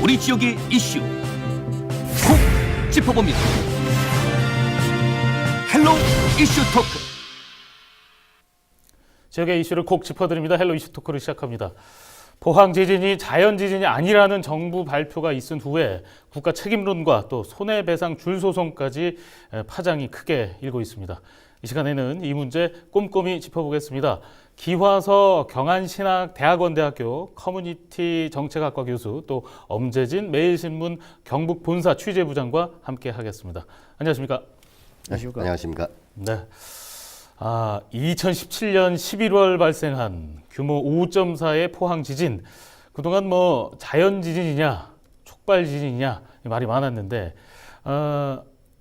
우리 지역의 이슈 콕 짚어봅니다. 헬로 이슈 토크. 지역의 이슈를 콕 짚어드립니다. 헬로 이슈 토크를 시작합니다. 포항 지진이 자연 지진이 아니라는 정부 발표가 있은 후에 국가 책임론과 또 손해배상 줄소송까지 파장이 크게 일고 있습니다. 이 시간에는 이 문제 꼼꼼히 짚어보겠습니다. 기화서 경안신학대학원대학교 커뮤니티 정책학과 교수 또 엄재진 매일신문 경북본사 취재부장과 함께 하겠습니다. 안녕하십니까? 안녕하십니까? 안녕하십니까? 네. 2017년 11월 발생한 규모 5.4의 포항 지진. 그동안 뭐 자연 지진이냐, 촉발 지진이냐 말이 많았는데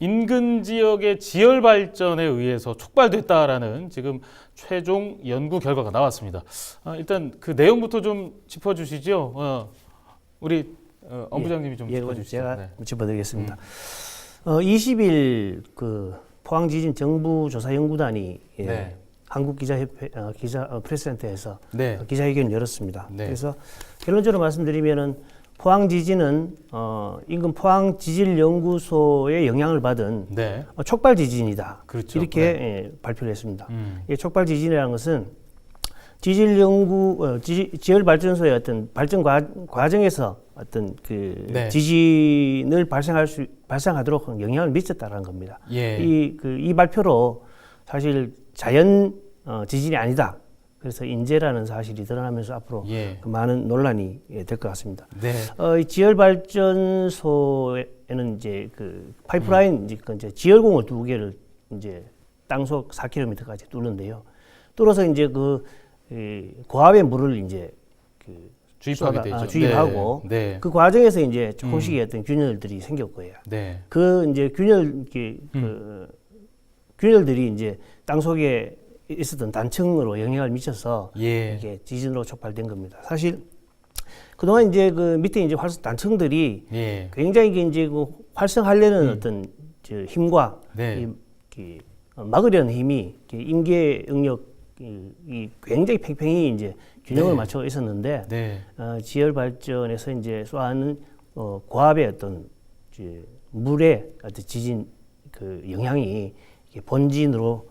인근 지역의 지열 발전에 의해서 촉발됐다라는 지금 최종 연구 결과가 나왔습니다. 일단 그 내용부터 좀 짚어주시죠. 우리 엄 부장님이 좀 짚어주시죠. 제가 네. 짚어드리겠습니다. 20일 그 포항지진 정부조사연구단이 네. 한국기자협회 프레스센터에서 네. 기자회견을 열었습니다. 네. 그래서 결론적으로 말씀드리면은 포항지진은 인근 포항지질연구소의 영향을 받은 네. 촉발 지진이다. 그렇죠. 이렇게 발표를 했습니다. 이 촉발 지진이라는 것은 지열 발전소의 어떤 발전 과정에서 어떤 그 네. 지진을 발생하도록 영향을 미쳤다라는 겁니다. 예. 이 발표로 사실 자연 지진이 아니다. 그래서 인재라는 사실이 드러나면서 앞으로 예. 많은 논란이 될 것 같습니다. 네. 이 지열 발전소에는 이제 그 파이프라인 이제 지열공을 두 개를 이제 땅속 4km까지 뚫는데요. 뚫어서 이제 고압의 물을 이제 주입하게 되죠. 주입하고 네. 그 과정에서 이제 조금씩의 어떤 균열들이 생길 거예요. 네. 그 이제 균열들이 이제 땅 속에 있었던 단층으로 영향을 미쳐서 예. 이게 지진으로 촉발된 겁니다. 사실 그동안 이제 그 밑에 이제 단층들이 예. 굉장히 이제 그 활성하려는 어떤 힘과 네. 막으려는 힘이 임계 응력이 굉장히 팽팽히 이제 균형을 네. 맞춰 있었는데 네. 지열 발전에서 이제 쏘아하는 고압의 어떤 물의 어떤 지진 그 영향이 이게 본진으로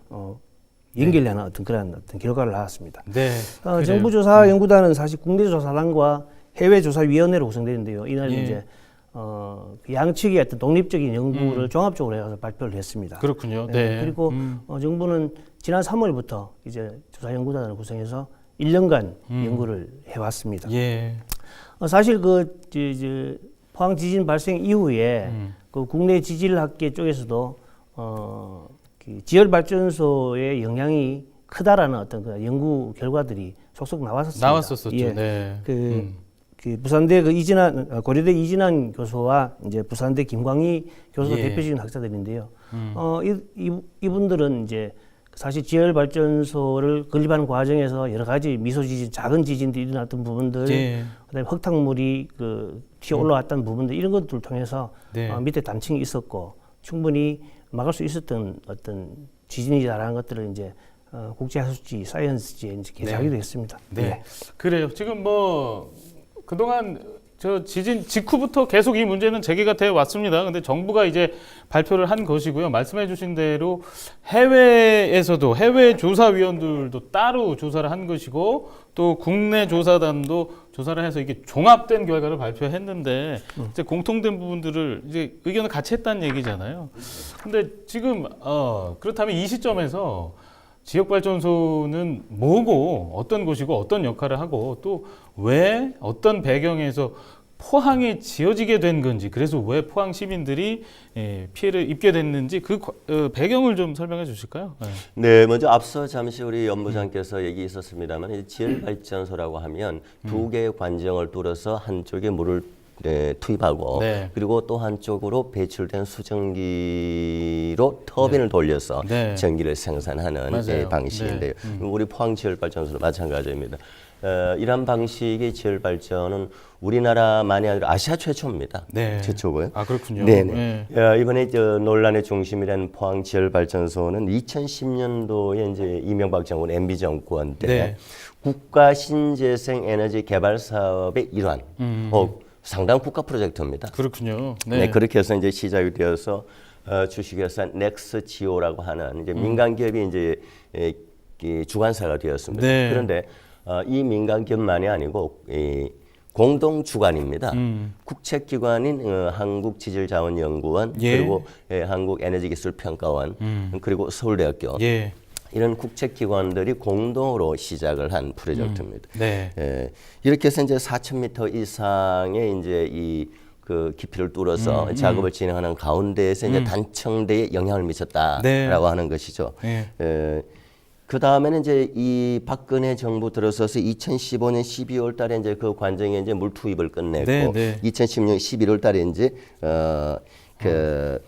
연결되는 어떤 그런 어떤 결과를 낳았습니다. 네. 정부조사연구단은 사실 국내조사단과 해외조사위원회로 구성되는데요. 이날 예. 이제 그 양측의 어떤 독립적인 연구를 종합적으로 해서 발표를 했습니다. 그렇군요. 네. 그리고 정부는 지난 3월부터 이제 조사연구단을 구성해서 1년간 연구를 해왔습니다. 예. 사실 포항 지진 발생 이후에 그 국내 지질학계 쪽에서도 지열 발전소의 영향이 크다라는 어떤 그 연구 결과들이 속속 나왔었죠. 예. 네. 부산대 고려대 이진환 교수와 이제 부산대 김광희 교수가 예. 대표적인 학자들인데요. 이분들은 이제 사실 지열 발전소를 건립하는 과정에서 여러 가지 미소 지진, 작은 지진들이 일어났던 부분들, 예. 그다음에 흙탕물이 튀어 올라왔던 부분들 이런 것들을 통해서 네. 밑에 단층이 있었고 충분히 막을 수 있었던 어떤 지진이다라는 것들을 이제 국제하수지 사이언스지에 이제 게재하기도 했습니다. 네. 그래요. 지금 뭐 그동안 저 지진 직후부터 계속 이 문제는 제기가 되어 왔습니다. 근데 정부가 이제 발표를 한 것이고요. 말씀해 주신 대로 해외에서도 해외 조사위원들도 따로 조사를 한 것이고 또 국내 조사단도 조사를 해서 이게 종합된 결과를 발표했는데 이제 공통된 부분들을 이제 의견을 같이 했다는 얘기잖아요. 근데 지금 그렇다면 이 시점에서 지역발전소는 뭐고 어떤 곳이고 어떤 역할을 하고 또 왜 어떤 배경에서 포항에 지어지게 된 건지 그래서 왜 포항 시민들이 피해를 입게 됐는지 그 배경을 좀 설명해 주실까요? 네. 네, 먼저 앞서 잠시 우리 연부장께서 얘기 있었습니다만 지열발전소라고 하면 두 개의 관정을 뚫어서 한쪽에 물을 투입하고 네. 그리고 또 한쪽으로 배출된 수증기로 터빈을 돌려서 네. 전기를 생산하는 맞아요. 방식인데요. 네. 우리 포항 지열발전소도 마찬가지입니다. 이런 방식의 지열발전은 우리나라만이 아니라 아시아 최초입니다. 네. 최초고요. 아 그렇군요. 네네. 이번에 논란의 중심이라는 포항 지열발전소는 2010년도에 이제 이명박 정권 MB 정권 때 네. 국가 신재생 에너지 개발 사업의 일환, 상당 국가 프로젝트입니다. 그렇군요. 네. 그렇게 해서 이제 시작이 되어서 주식회사 넥스지오라고 하는 이제 민간 기업이 이제 이 주관사가 되었습니다. 네. 그런데 이 민간 기업만이 아니고 공동 주관입니다. 국책기관인 한국지질자원연구원 예. 그리고 한국에너지기술평가원 그리고 서울대학교 예. 이런 국책기관들이 공동으로 시작을 한 프로젝트입니다. 네. 이렇게 해서 이제 4,000m 이상의 이제 그 깊이를 뚫어서 작업을 진행하는 가운데에서 이제 단청대에 영향을 미쳤다라고 네. 하는 것이죠. 예. 그 다음에는 이제 이 박근혜 정부 들어서서 2015년 12월 달에 이제 그 관정에 이제 물 투입을 끝냈고 네, 네. 2016년 11월 달에 이제 그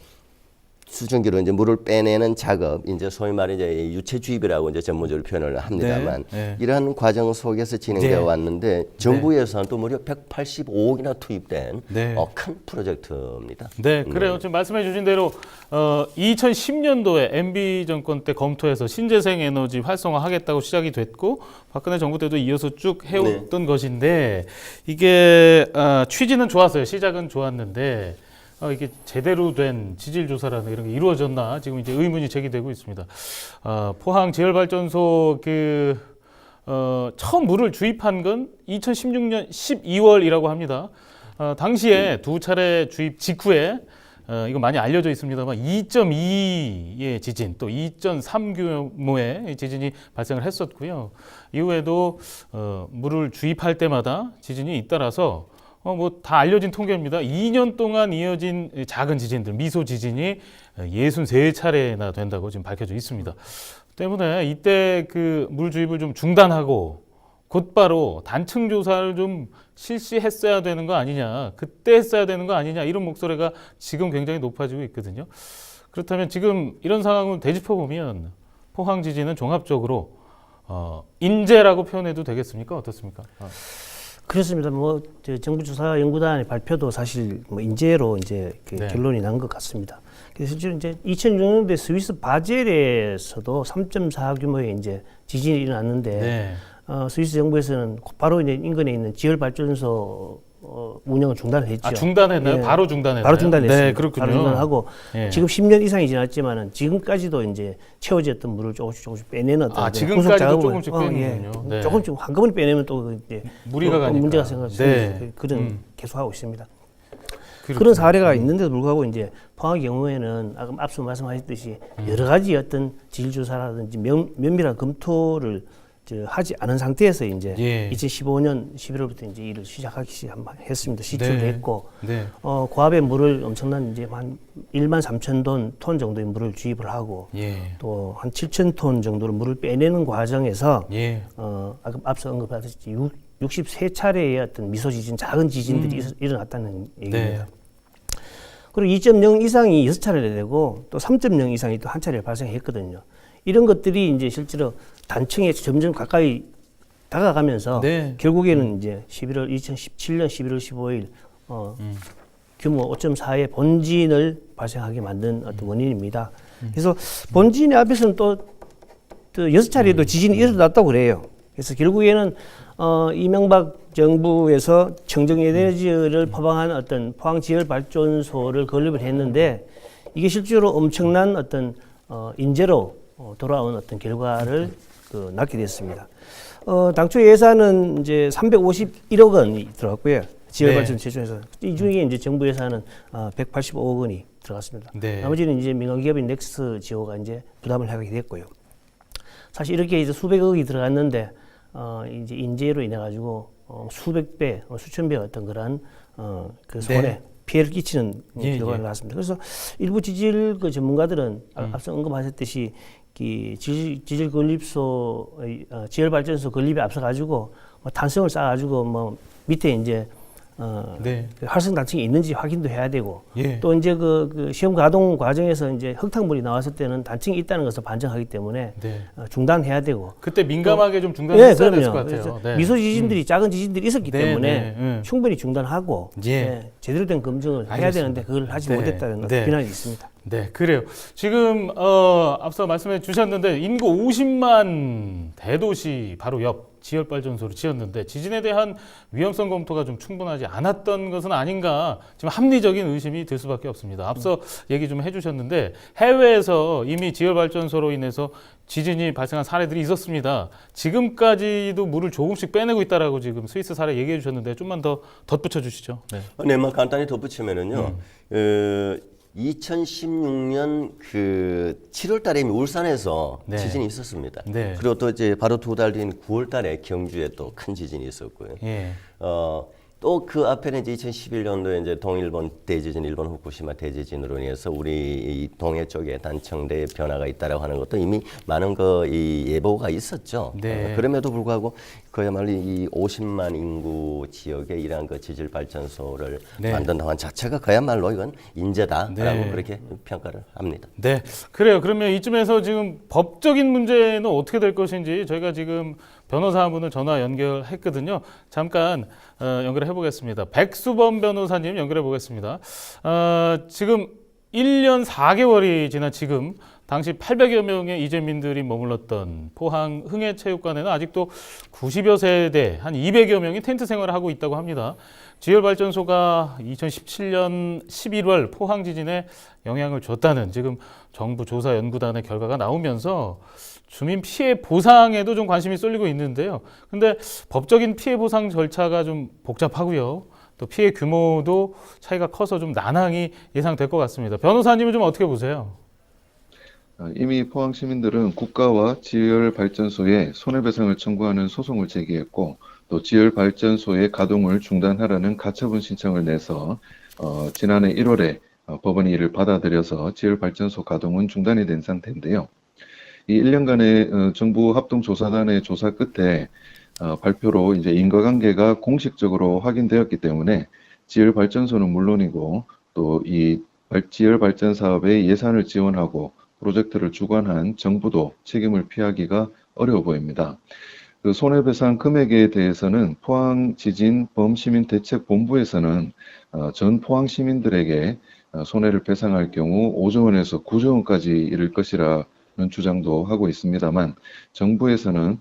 수증기로 이제 물을 빼내는 작업, 이제 소위 말해 이제 유체 주입이라고 이제 전문적으로 표현을 합니다만 네. 이러한 과정 속에서 진행되어 네. 왔는데 정부에서는 또 무려 185억이나 투입된 네. 큰 프로젝트입니다. 네, 그래요. 지금 말씀해 주신 대로 2010년도에 MB 정권 때 검토해서 신재생 에너지 활성화하겠다고 시작이 됐고 박근혜 정부 때도 이어서 쭉 해왔던 것인데 이게 취지는 좋았어요. 시작은 좋았는데 이게 제대로 된 지질 조사라는 이런 게 이루어졌나 지금 이제 의문이 제기되고 있습니다. 포항 지열발전소 처음 물을 주입한 건 2016년 12월이라고 합니다. 당시에 두 차례 주입 직후에 이거 많이 알려져 있습니다만 2.2의 지진 또 2.3 규모의 지진이 발생을 했었고요. 이후에도 물을 주입할 때마다 지진이 잇따라서 뭐 다 알려진 통계입니다. 2년 동안 이어진 작은 지진들, 미소 지진이 63차례나 된다고 지금 밝혀져 있습니다. 때문에 이때 그 물 주입을 좀 중단하고 곧바로 단층 조사를 좀 실시했어야 되는 거 아니냐, 그때 했어야 되는 거 아니냐 이런 목소리가 지금 굉장히 높아지고 있거든요. 그렇다면 지금 이런 상황을 되짚어 보면 포항 지진은 종합적으로 인재라고 표현해도 되겠습니까? 어떻습니까? 그렇습니다. 뭐 정부 조사 연구단의 발표도 사실 뭐 인재로 이제 네. 결론이 난 것 같습니다. 그래서 실제로 이제 2006년도에 스위스 바젤에서도 3.4 규모의 이제 지진이 일어났는데 네. 스위스 정부에서는 바로 이제 인근에 있는 지열 발전소 운영을 중단을 했죠. 중단했나요? 예. 바로 중단했나요? 바로 중단했습니다. 네, 그렇군요. 바로 중단하고 예. 지금 10년 이상이 지났지만은 지금까지도 이제 채워졌던 물을 조금씩 빼내는 어떤 지금까지도 조금씩 빼는군요. 네. 조금씩 한꺼번에 빼내면 또 이제 무리가 또 가니까. 문제가 생겨서 네. 그런 계속하고 있습니다. 그렇군요. 그런 사례가 있는데도 불구하고 이제 포항 경우에는 아까 앞서 말씀하셨듯이 여러 가지 어떤 지질 조사라든지 면밀한 검토를 하지 않은 상태에서 이제 예. 2015년 11월부터 이제 일을 시작하기 했습니다. 시출을 네. 했고 네. 고압의 물을 엄청난 이제 한 1만 3천 톤 정도의 물을 주입을 하고 예. 또 한 7천 톤 정도를 물을 빼내는 과정에서 예. 앞서 언급하셨듯이 63차례의 어떤 미소 지진, 작은 지진들이 일어났다는 얘기입니다. 네. 그리고 2.0 이상이 6차례 되고 또 3.0 이상이 또 한 차례 발생했거든요. 이런 것들이 이제 실제로 단층에 점점 가까이 다가가면서 네. 결국에는 이제 2017년 11월 15일 규모 5.4의 본진을 발생하게 만든 어떤 원인입니다. 그래서 본진의 앞에서는 또 6차례도 지진이 일어났다고 그래요. 그래서 결국에는 이명박 정부에서 청정 에너지를 포방한 어떤 포항 지열 발전소를 건립을 했는데 이게 실제로 엄청난 어떤 인재로 돌아온 어떤 결과를 낳게 됐습니다. 당초 예산은 이제 351억 원이 들어갔고요. 지열 발전 제조에서 이 중에 이제 정부 예산은 185억 원이 들어갔습니다. 네. 나머지는 이제 민간 기업인 넥스 지오가 이제 부담을 하게 됐고요. 사실 이렇게 이제 수백억이 들어갔는데 이제 인재로 인해 가지고 수백 배, 수천 배 어떤 그런 그 손해 네. 피해를 끼치는 예, 결과가 예. 나왔습니다. 그래서 일부 지질 그 전문가들은 앞서 언급하셨듯이 지질 건립소, 지열 발전소 건립에 앞서 가지고 탄성을 쌓아 가지고 뭐 밑에 이제 네. 그 활성 단층이 있는지 확인도 해야 되고 예. 또 이제 그 시험 가동 과정에서 이제 흙탕물이 나왔을 때는 단층이 있다는 것을 반증하기 때문에 네. 중단해야 되고 그때 민감하게 좀 중단했어야 됐을 것 같아요. 그래서 네. 미소 지진들이 작은 지진들이 있었기 네, 때문에 네. 충분히 중단하고 예. 제대로 된 검증을 해야 알겠습니다. 되는데 그걸 하지 네. 못했다는 네. 비난이 있습니다. 네, 그래요. 지금 앞서 말씀해 주셨는데 인구 50만 대도시 바로 옆 지열발전소를 지었는데 지진에 대한 위험성 검토가 좀 충분하지 않았던 것은 아닌가 지금 합리적인 의심이 들 수밖에 없습니다. 앞서 얘기 좀 해주셨는데 해외에서 이미 지열발전소로 인해서 지진이 발생한 사례들이 있었습니다. 지금까지도 물을 조금씩 빼내고 있다라고 지금 스위스 사례 얘기해 주셨는데 좀만 더 덧붙여 주시죠. 네. 네, 뭐 간단히 덧붙이면은요. 2016년 그 7월 달에 울산에서 네. 지진이 있었습니다. 네. 그리고 또 이제 바로 2달 뒤인 9월 달에 경주에 또 큰 지진이 있었고요. 예. 또 그 앞에는 이제 2011년도에 이제 동일본 대지진, 일본 후쿠시마 대지진으로 인해서 우리 이 동해 쪽에 단청대에 변화가 있다라고 하는 것도 이미 많은 이 예보가 있었죠. 네. 그럼에도 불구하고 그야말로 이 50만 인구 지역에 이러한 그 지질 발전소를 네. 만든다는 자체가 그야말로 이건 인재다라고 네. 그렇게 평가를 합니다. 네, 그래요. 그러면 이쯤에서 지금 법적인 문제는 어떻게 될 것인지 저희가 지금 변호사 한 분을 전화 연결했거든요. 잠깐 연결해 보겠습니다. 백수범 변호사님 연결해 보겠습니다. 지금 1년 4개월이 지난 지금 당시 800여 명의 이재민들이 머물렀던 포항 흥해체육관에는 아직도 90여 세대, 한 200여 명이 텐트 생활을 하고 있다고 합니다. 지열발전소가 2017년 11월 포항 지진에 영향을 줬다는 지금 정부 조사연구단의 결과가 나오면서 주민 피해 보상에도 좀 관심이 쏠리고 있는데요. 근데 법적인 피해 보상 절차가 좀 복잡하고요. 또 피해 규모도 차이가 커서 좀 난항이 예상될 것 같습니다. 변호사님은 좀 어떻게 보세요? 이미 포항 시민들은 국가와 지열발전소에 손해배상을 청구하는 소송을 제기했고 또 지열발전소의 가동을 중단하라는 가처분 신청을 내서 지난해 1월에 법원이 이를 받아들여서 지열발전소 가동은 중단이 된 상태인데요. 이 1년간의 정부 합동조사단의 조사 끝에 발표로 이제 인과관계가 공식적으로 확인되었기 때문에 지열발전소는 물론이고 또 이 지열발전 사업에 예산을 지원하고 프로젝트를 주관한 정부도 책임을 피하기가 어려워 보입니다. 그 손해배상 금액에 대해서는 포항 지진 범시민대책본부에서는 전 포항 시민들에게 손해를 배상할 경우 5조 원에서 9조 원까지 이를 것이라는 주장도 하고 있습니다만 정부에서는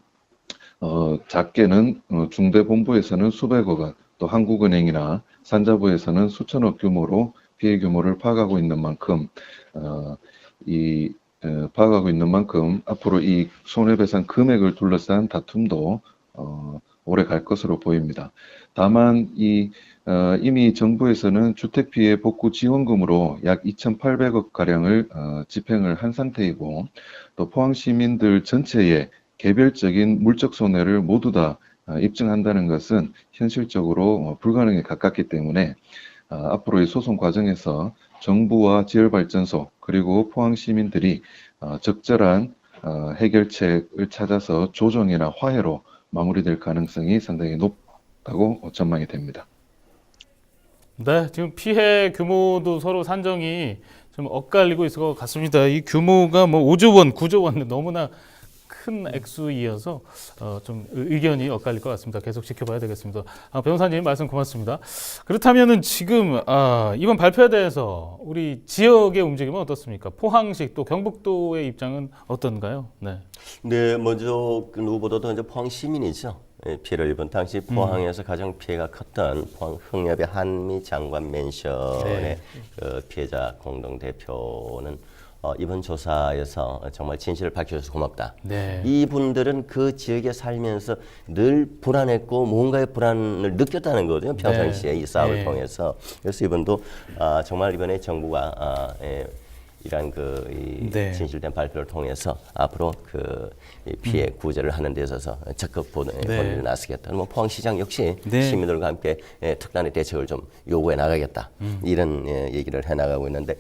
작게는 중대본부에서는 수백억 원, 또 한국은행이나 산자부에서는 수천억 규모로 피해 규모를 파악하고 있는 만큼 앞으로 이 손해배상 금액을 둘러싼 다툼도 오래 갈 것으로 보입니다. 다만 이미 정부에서는 주택피해 복구 지원금으로 약 2,800억 가량을 집행을 한 상태이고 또 포항 시민들 전체의 개별적인 물적 손해를 모두 다 입증한다는 것은 현실적으로 불가능에 가깝기 때문에 앞으로의 소송 과정에서 정부와 지열발전소 그리고 포항 시민들이 적절한 해결책을 찾아서 조정이나 화해로 마무리될 가능성이 상당히 높다고 전망이 됩니다. 네, 지금 피해 규모도 서로 산정이 좀 엇갈리고 있을 것 같습니다. 이 규모가 뭐 5조 원, 9조 원 너무나 큰 액수이어서 좀 의견이 엇갈릴 것 같습니다. 계속 지켜봐야 되겠습니다. 변호사님 말씀 고맙습니다. 그렇다면은 지금 이번 발표에 대해서 우리 지역의 움직임은 어떻습니까? 포항시 또 경북도의 입장은 어떤가요? 네. 네, 먼저 그 누구보다도 이제 포항 시민이죠. 피해를 입은 당시 포항에서 가장 피해가 컸던 포항 흥협의 한미 장관 맨션의 네. 그 피해자 공동 대표는 이번 조사에서 정말 진실을 밝혀줘서 고맙다. 네. 이분들은 그 지역에 살면서 늘 불안했고 뭔가의 불안을 느꼈다는 거거든요. 평상시에 이 싸움을 네. 통해서. 그래서 이분도 정말 이번에 정부가 이러한 네. 진실된 발표를 통해서 앞으로 이 피해 구제를 하는 데 있어서 적극 본인을 나서겠다. 뭐 포항시장 역시 네. 시민들과 함께 특단의 대책을 좀 요구해 나가겠다. 이런 얘기를 해 나가고 있는데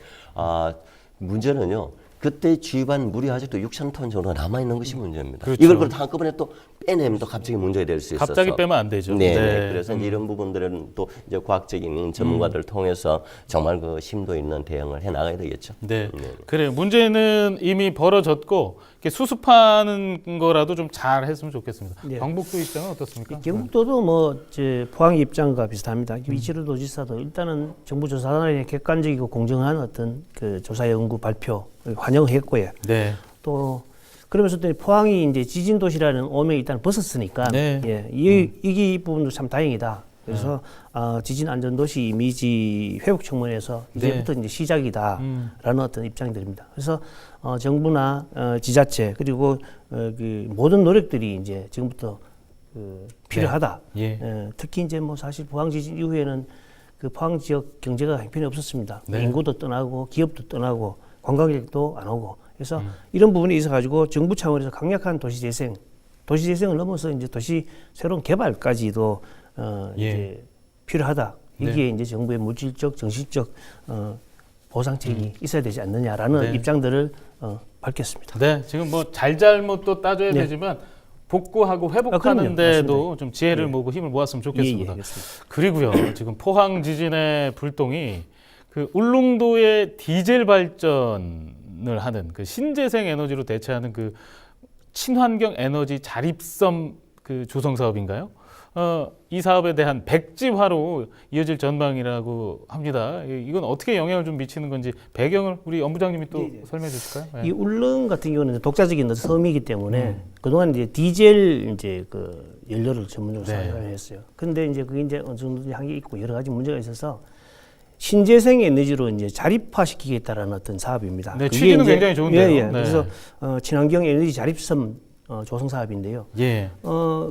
문제는요. 그때 주입한 물이 아직도 6,000톤 정도 남아 있는 것이 문제입니다. 그렇죠. 이걸 그렇다 한꺼번에 또 빼내면 또 갑자기 문제가 될 수 있어서 갑자기 빼면 안 되죠. 네. 네. 그래서 이제 이런 부분들은 또 이제 과학적인 전문가들을 통해서 정말 그 심도 있는 대응을 해 나가야 되겠죠. 네. 그래요. 문제는 이미 벌어졌고 이렇게 수습하는 거라도 좀 잘 했으면 좋겠습니다. 네. 경북도 입장은 어떻습니까? 경북도도 포항 입장과 비슷합니다. 이치루 도지사도 일단은 정부 조사단의 객관적이고 공정한 어떤 그 조사 연구 발표를 환영했고요. 네. 또 그러면서 또 포항이 이제 지진 도시라는 오명이 일단 벗었으니까 네. 예, 이 부분도 참 다행이다. 그래서 지진 안전 도시 이미지 회복 측면에서 이제부터 이제 시작이다라는 어떤 입장들입니다. 그래서 정부나 지자체 그리고 그 모든 노력들이 이제 지금부터 필요하다. 예. 특히 이제 뭐 사실 포항 지진 이후에는 그 포항 지역 경제가 형편이 없었습니다. 네. 인구도 떠나고 기업도 떠나고 관광객도 안 오고 그래서 이런 부분이 있어 가지고 정부 차원에서 강력한 도시 재생을 넘어서 이제 도시 새로운 개발까지도 이제 필요하다. 이게 이제 정부의 물질적, 정신적 보상책이 있어야 되지 않느냐라는 네. 입장들을 밝혔습니다. 네, 지금 뭐 잘잘못 또 따져야 네. 되지만 복구하고 회복하는 그럼요. 데도 맞습니다. 좀 지혜를 예. 모으고 힘을 모았으면 좋겠습니다. 그렇습니다. 그리고요, 지금 포항 지진의 불똥이 그 울릉도의 디젤 발전을 하는 그 신재생 에너지로 대체하는 그 친환경 에너지 자립섬 그 조성 사업인가요? 이 사업에 대한 백지화로 이어질 전망이라고 합니다. 이건 어떻게 영향을 좀 미치는 건지 배경을 우리 엄부장님이 또 설명해 주실까요? 이 울릉 같은 경우는 독자적인 섬이기 때문에 그동안 이제 디젤 이제 그 연료를 전문적으로 네. 사용했어요. 근데 이제 그게 이제 어느 정도 한계 있고 여러 가지 문제가 있어서 신재생 에너지로 이제 자립화시키겠다라는 어떤 사업입니다. 네, 그게 취지는 이제- 굉장히 좋은데요. 예, 예. 네. 그래서 친환경 에너지 자립섬 조성 사업인데요. 예.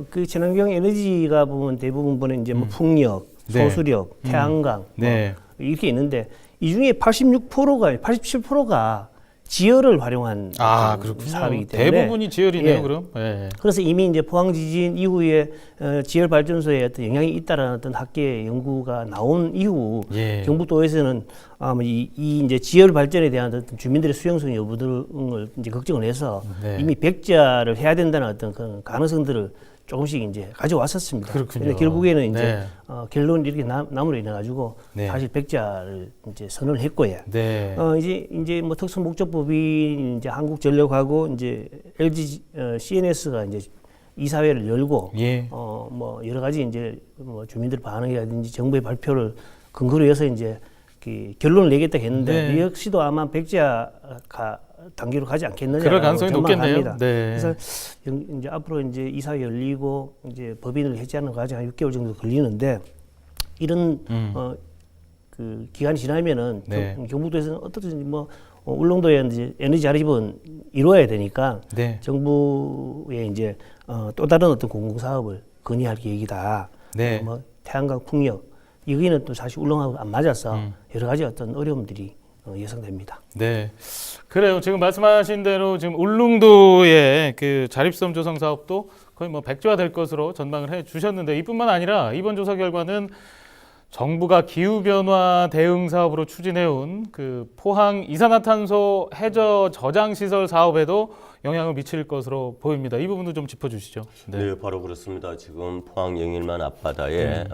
그 친환경 에너지가 보면 대부분 보면 이제 뭐 풍력, 네. 소수력, 태양광 네. 이렇게 있는데 이 중에 87%가 지열을 활용한 그렇군요. 사업이기 때문에 대부분이 지열이네요, 예. 그럼. 예. 그래서 이미 이제 포항 지진 이후에 지열 발전소에 어떤 영향이 있다라는 어떤 학계 연구가 나온 이후 예. 경북도에서는 이 이제 지열 발전에 대한 어떤 주민들의 수용성 여부 등을 이제 걱정을 해서 네. 이미 백지화를 해야 된다는 어떤 그런 가능성들을 조금씩 이제 가져왔었습니다. 그렇군요. 근데 결국에는 이제 네. 결론이 이렇게 남으로 인해 가지고 네. 사실 백지화를 이제 선언을 했고요. 네. 이제 뭐 특수 목적법인 이제 한국전력하고 이제 LG CNS가 이제 이사회를 열고 예. 뭐 여러 가지 이제 뭐 주민들 반응이라든지 정부의 발표를 근거로 해서 이제 그 결론을 내겠다 했는데 네. 역시도 아마 백지화 단계로 가지 않겠느냐. 그럴 가능성이 높겠네요. 네. 그래서 이제 앞으로 이제 이사회 열리고 이제 법인을 해제하는 과정이 한 6개월 정도 걸리는데 이런 그 기간이 지나면은 네. 경북도에서는 어떻든지 뭐 울릉도에 이제 에너지 자립은 이루어야 되니까 네. 정부에 이제 또 다른 어떤 공공 사업을 건의할 계획이다. 네. 뭐 태양광 풍력 여기는 또 사실 울릉하고 안 맞아서 여러 가지 어떤 어려움들이 예상됩니다. 네. 그래요. 지금 말씀하신 대로 지금 울릉도의 그 자립섬 조성 사업도 거의 뭐 백지화 될 것으로 전망을 해 주셨는데 이뿐만 아니라 이번 조사 결과는 정부가 기후변화 대응 사업으로 추진해온 그 포항 이산화탄소 해저 저장 시설 사업에도 영향을 미칠 것으로 보입니다. 이 부분도 좀 짚어주시죠. 네, 바로 그렇습니다. 지금 포항 영일만 앞바다에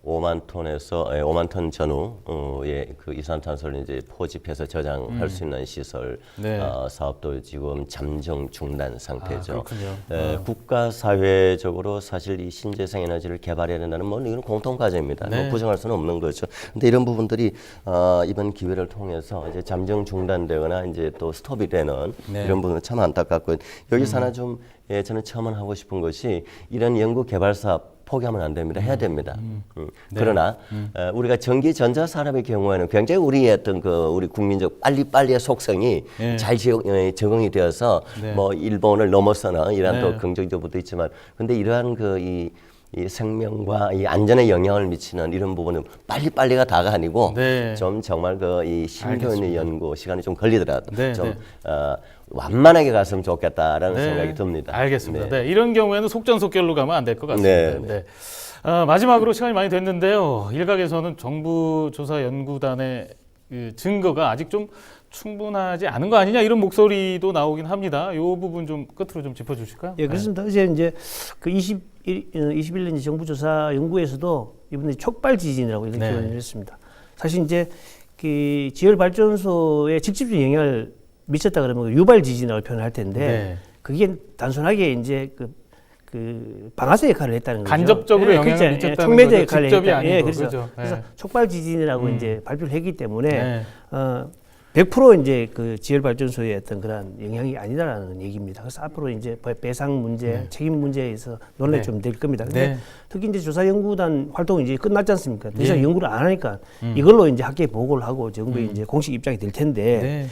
5만 톤에서 5만 톤 전후의 그 이산탄소를 이제 포집해서 저장할 수 있는 시설 네. 사업도 지금 잠정 중단 상태죠. 그렇군요. 국가 사회적으로 사실 이 신재생 에너지를 개발해야 된다는 뭐 이건 공통 과제입니다. 네. 뭐 부정할 수는 없는 거죠. 근데 이런 부분들이 이번 기회를 통해서 이제 잠정 중단되거나 이제 또 스톱이 되는 네. 이런 부분은 참 안타깝고 여기서 하나 좀 저는 첨언하고 싶은 것이 이런 연구 개발 사업 포기하면 안 됩니다. 해야 됩니다. 네. 그러나 우리가 전기 전자 산업의 경우에는 굉장히 우리의 어떤 그 우리 국민적 빨리빨리의 속성이 네. 잘 적응이 되어서 네. 뭐 일본을 넘어서는 이런 네. 또 긍정적 부분도 있지만 근데 이러한 이 생명과 이 안전에 영향을 미치는 이런 부분은 빨리빨리가 다가 아니고 네. 좀 정말 그 이 심도 있는 연구 시간이 좀 걸리더라도 네, 좀 네. 완만하게 갔으면 좋겠다라는 네. 생각이 듭니다. 알겠습니다. 네. 이런 경우에는 속전속결로 가면 안 될 것 같습니다. 네. 네. 마지막으로 시간이 많이 됐는데요. 일각에서는 정부 조사 연구단의 그 증거가 아직 좀 충분하지 않은 거 아니냐 이런 목소리도 나오긴 합니다. 이 부분 좀 끝으로 좀 짚어주실까요? 예, 그렇습니다. 이제 그 21년 정부 조사 연구에서도 이번에 촉발 지진이라고 이렇게 네. 표현을 했습니다. 사실 이제 그 지열 발전소에 직접적 영향을 미쳤다 그러면 유발 지진이라고 표현할 텐데 네. 그게 단순하게 이제 그 방아쇠 역할을 했다는 거죠. 간접적으로 영향을 그렇죠. 미쳤다는 촉매제 거죠. 역할을 직접이 했다. 아니고, 예, 그렇죠. 그죠. 그래서 네. 촉발 지진이라고 이제 발표를 했기 때문에 네. 100% 이제 그 지열 발전소의 어떤 그런 영향이 아니다라는 얘기입니다. 그래서 앞으로 이제 배상 문제, 책임 문제에서 논란이 네. 좀 될 겁니다. 근데 네. 특히 이제 조사연구단 활동이 이제 끝났지 않습니까? 더 이상 예. 연구를 안 하니까 이걸로 이제 학계에 보고를 하고 정부에 이제 공식 입장이 될 텐데, 네.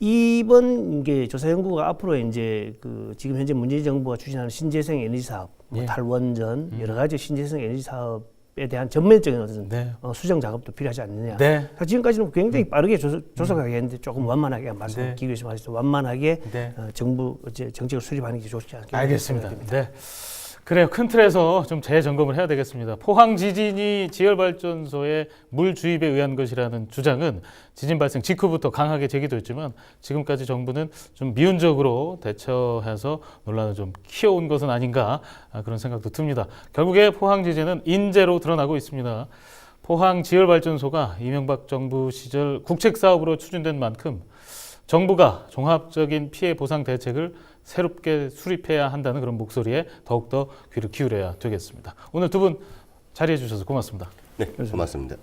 이번 이게 조사연구가 앞으로 이제 그 지금 현재 문재인 정부가 추진하는 신재생 에너지 사업, 뭐 예. 탈원전 여러 가지 신재생 에너지 사업에 대한 전면적인 어떤 네. 수정 작업도 필요하지 않느냐. 네. 지금까지는 굉장히 빠르게 조사가 했는데 조금 완만하게 말씀 네. 기교에서 말했죠. 완만하게 네. 정부 이제 정책을 수립하는 게 좋지 않겠나 알겠습니다. 생각됩니다. 네. 그래요. 큰 틀에서 좀 재점검을 해야 되겠습니다. 포항 지진이 지열발전소의 물 주입에 의한 것이라는 주장은 지진 발생 직후부터 강하게 제기됐지만 지금까지 정부는 좀 미온적으로 대처해서 논란을 좀 키워온 것은 아닌가 그런 생각도 듭니다. 결국에 포항 지진은 인재로 드러나고 있습니다. 포항 지열발전소가 이명박 정부 시절 국책사업으로 추진된 만큼 정부가 종합적인 피해 보상 대책을 새롭게 수립해야 한다는 그런 목소리에 더욱더 귀를 기울여야 되겠습니다. 오늘 두 분 자리해 주셔서 고맙습니다. 네, 고맙습니다.